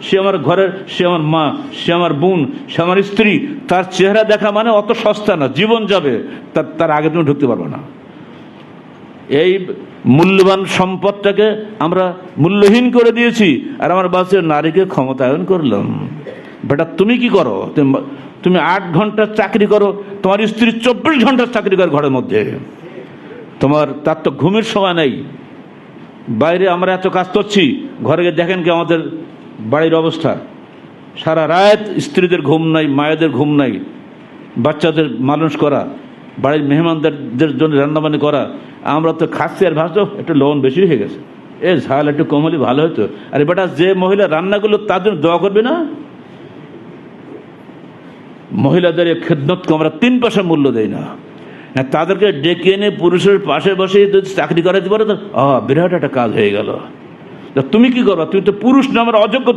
সে আমার ঘরের, সে আমার মা, সে আমার বোন, সে আমার স্ত্রী, তার চেহারা দেখা মানে অত সস্তা না, জীবন যাবে, তার আগে তুমি ঢুকতে পারবে না। এই মূল্যবান সম্পদটাকে আমরা মূল্যহীন করে দিয়েছি, আর আমার বাসে নারীকে ক্ষমতায়ন করলাম। বেটা তুমি কি করো? তুমি 8 ঘন্টার চাকরি করো, তোমার স্ত্রী 24 ঘন্টার চাকরি করে ঘরের মধ্যে, তার তো ঘুমের সময় নেই। বাইরে আমরা এত কাজ করছি, ঘরে গিয়ে দেখেন কি আমাদের বাড়ির অবস্থা। সারা রাত স্ত্রীদের ঘুম নাই, মায়েদের ঘুম নাই, বাচ্চাদের মানুষ করা, বাড়ির মেহমানদের জন্য রান্নাবান্না করা। আমরা তো খাচ্ছি আর ভাবছো একটু লবণ বেশি হয়ে গেছে, ঝাল একটু কম হলে ভালো হতো। আরে বেটা, যে মহিলা রান্নাগুলো তার জন্য দোয়া করবে না? মহিলাদের এই খেদমতকে আমরা 3 পয়সা মূল্য দেই না। হ্যাঁ, তাদেরকে ডেকে এনে পুরুষের পাশে বসে যদি চাকরি করাতে পারে তো বিরাট একটা কাজ হয়ে গেল। তুমি কি করবা? তুমি তো পুরুষ না, আমার অযোগ্য।